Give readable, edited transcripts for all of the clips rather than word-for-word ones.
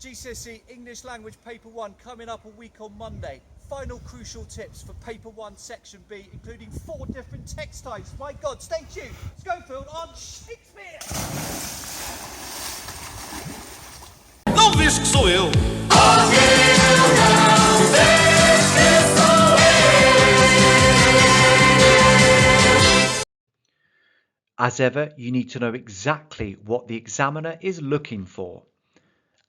GCSE English Language Paper 1 coming up a week on Monday. Final crucial tips for Paper 1 Section B, including 4 different text types. My God, stay tuned. Schofield on Shakespeare. Não diz que sou eu. As ever, you need to know exactly what the examiner is looking for.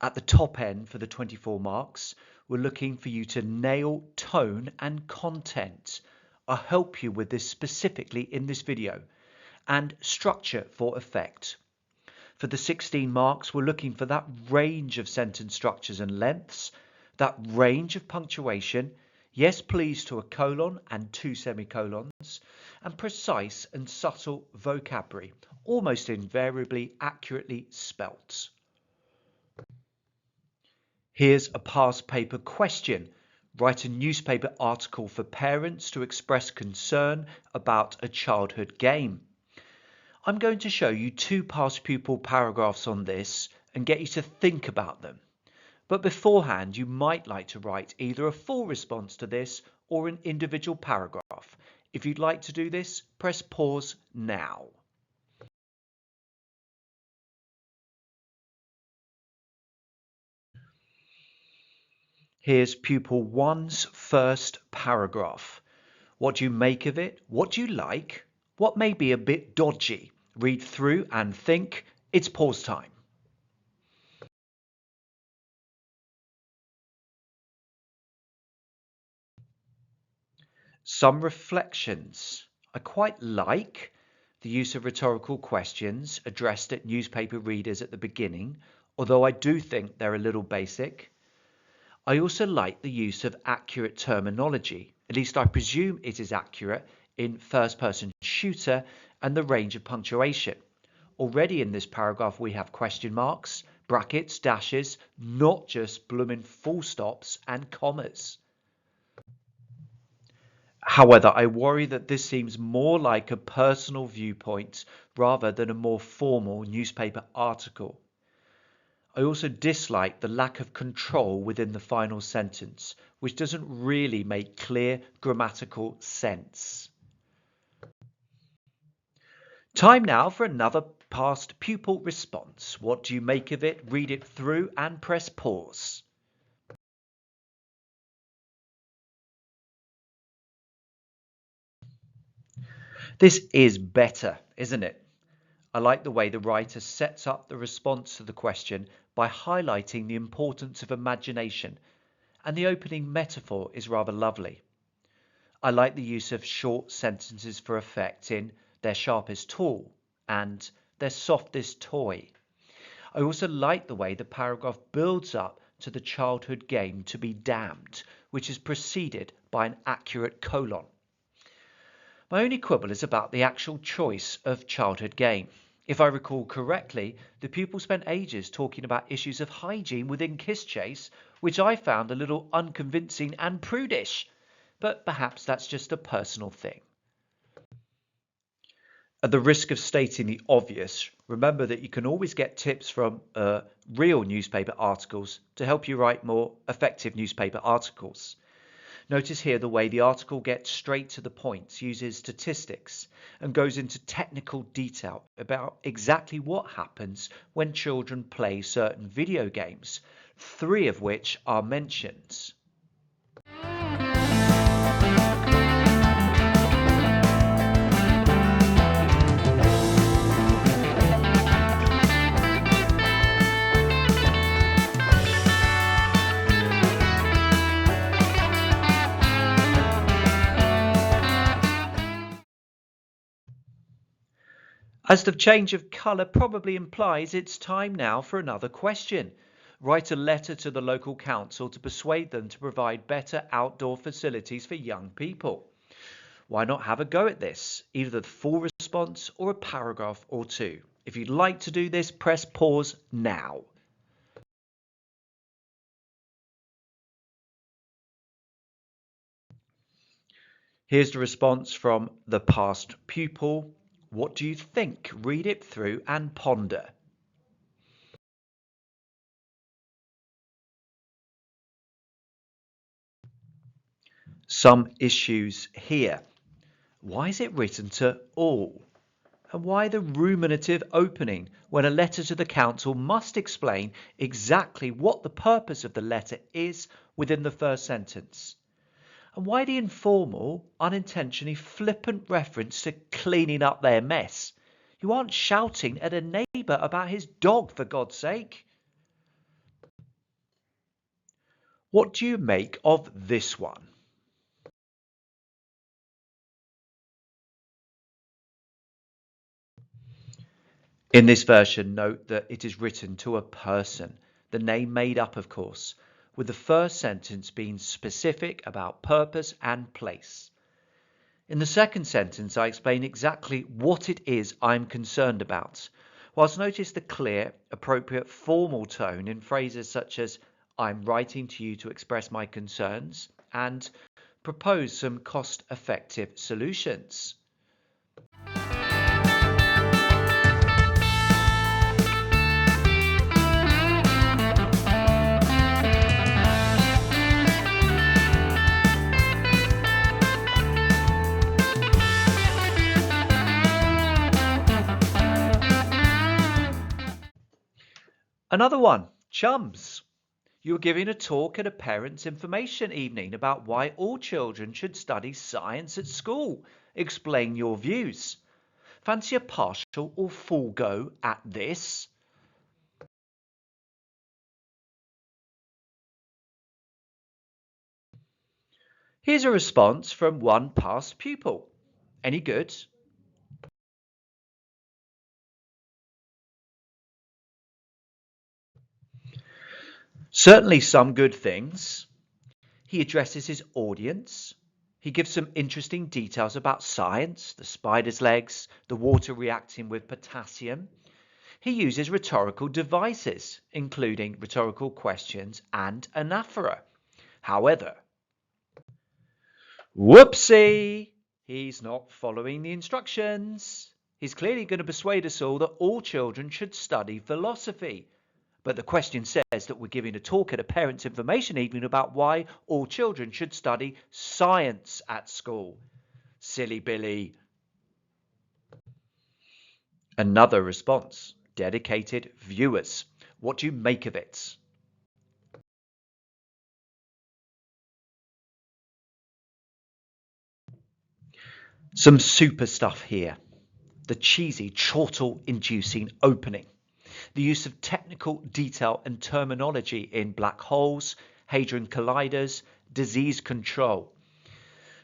At the top end for the 24 marks, we're looking for you to nail tone and content. I'll help you with this specifically in this video, and structure for effect. For the 16 marks, we're looking for that range of sentence structures and lengths, that range of punctuation, yes please to a colon and 2 semicolons, and precise and subtle vocabulary, almost invariably accurately spelt. Here's a past paper question. Write a newspaper article for parents to express concern about a childhood game. I'm going to show you 2 past pupil paragraphs on this and get you to think about them. But beforehand, you might like to write either a full response to this or an individual paragraph. If you'd like to do this, press pause now. Here's pupil 1's first paragraph. What do you make of it? What do you like? What may be a bit dodgy? Read through and think. It's pause time. Some reflections. I quite like the use of rhetorical questions addressed at newspaper readers at the beginning, although I do think they're a little basic. I also like the use of accurate terminology, at least I presume it is accurate in first-person shooter, and the range of punctuation. Already in this paragraph we have question marks, brackets, dashes, not just blooming full stops and commas. However, I worry that this seems more like a personal viewpoint rather than a more formal newspaper article. I also dislike the lack of control within the final sentence, which doesn't really make clear grammatical sense. Time now for another past pupil response. What do you make of it? Read it through and press pause. This is better, isn't it? I like the way the writer sets up the response to the question by highlighting the importance of imagination, and the opening metaphor is rather lovely. I like the use of short sentences for effect in their sharpest tool and their softest toy. I also like the way the paragraph builds up to the childhood game to be damned, which is preceded by an accurate colon. My only quibble is about the actual choice of childhood game. If I recall correctly, the pupil spent ages talking about issues of hygiene within Kiss Chase, which I found a little unconvincing and prudish, but perhaps that's just a personal thing. At the risk of stating the obvious, remember that you can always get tips from real newspaper articles to help you write more effective newspaper articles. Notice here the way the article gets straight to the point, uses statistics, and goes into technical detail about exactly what happens when children play certain video games, 3 of which are mentioned. As the change of colour probably implies, it's time now for another question. Write a letter to the local council to persuade them to provide better outdoor facilities for young people. Why not have a go at this? Either the full response or a paragraph or 2. If you'd like to do this, press pause now. Here's the response from the past pupil. What do you think? Read it through and ponder. some issues here. Why is it written to all? And why the ruminative opening when a letter to the council must explain exactly what the purpose of the letter is within the first sentence? And why the informal, unintentionally flippant reference to cleaning up their mess? You aren't shouting at a neighbour about his dog, for God's sake. What do you make of this one? In this version, note that it is written to a person, the name made up, of course, with the first sentence being specific about purpose and place. In the second sentence, I explain exactly what it is I'm concerned about, whilst notice the clear, appropriate formal tone in phrases such as "I'm writing to you to express my concerns" and "propose some cost-effective solutions." Another one, chums. You're giving a talk at a parents' information evening about why all children should study science at school. Explain your views. Fancy a partial or full go at this? Here's a response from one past pupil. Any good? Certainly some good things. He addresses his audience. He gives some interesting details about science, the spider's legs, the water reacting with potassium. He uses rhetorical devices, including rhetorical questions and anaphora. However, whoopsie, he's not following the instructions. He's clearly going to persuade us all that all children should study philosophy. But the question says that we're giving a talk at a parents' information evening about why all children should study science at school. Silly Billy. Another response. Dedicated viewers. What do you make of it? Some super stuff here. The cheesy, chortle-inducing opening. The use of technical detail and terminology in black holes, hadron colliders, disease control.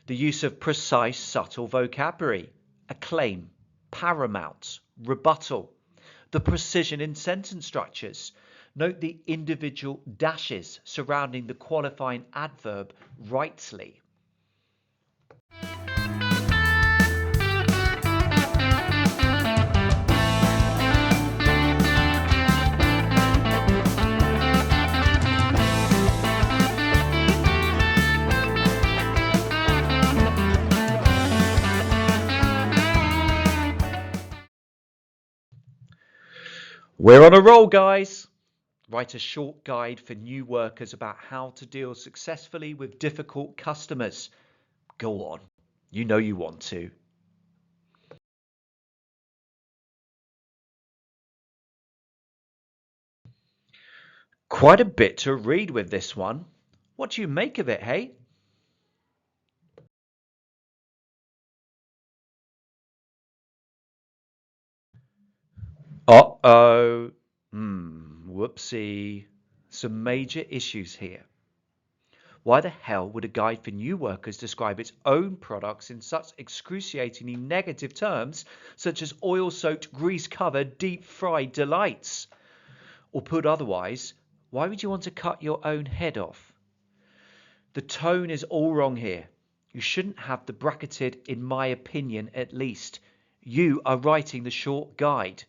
The use of precise, subtle vocabulary, acclaim, paramount, rebuttal. The precision in sentence structures. Note the individual dashes surrounding the qualifying adverb rightly. We're on a roll, guys. Write a short guide for new workers about how to deal successfully with difficult customers. Go on. You know you want to. Quite a bit to read with this one. What do you make of it, hey? Uh-oh. Whoopsie. Some major issues here. Why the hell would a guide for new workers describe its own products in such excruciatingly negative terms, such as oil-soaked, grease-covered, deep-fried delights? Or put otherwise, why would you want to cut your own head off? The tone is all wrong here. You shouldn't have the bracketed, in my opinion at least. You are writing the short guide.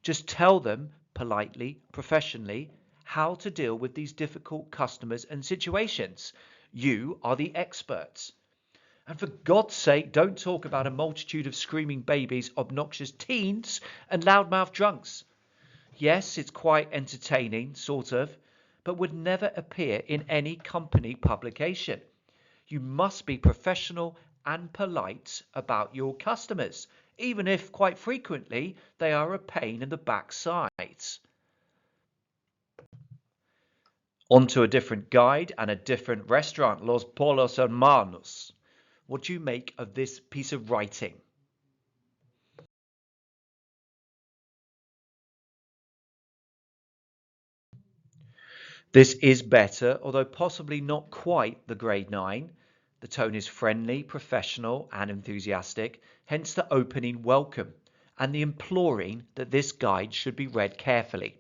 Just tell them, politely, professionally, how to deal with these difficult customers and situations. You are the experts. And for God's sake, don't talk about a multitude of screaming babies, obnoxious teens, and loudmouth drunks. Yes, it's quite entertaining, sort of, but would never appear in any company publication. You must be professional and polite about your customers, even if quite frequently they are a pain in the backside. Onto a different guide and a different restaurant, Los Polos Hermanos. What do you make of this piece of writing? This is better, although possibly not quite the grade 9. The tone is friendly, professional, and enthusiastic, hence the opening welcome and the imploring that this guide should be read carefully.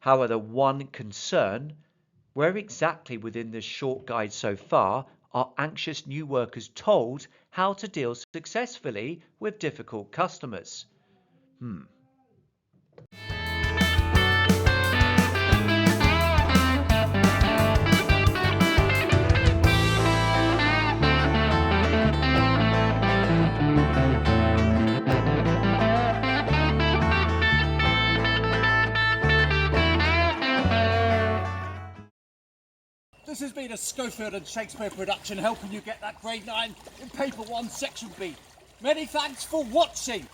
However, one concern: where exactly within this short guide so far are anxious new workers told how to deal successfully with difficult customers? This has been a Schofield and Shakespeare production, helping you get that grade 9 in paper 1 section B. Many thanks for watching.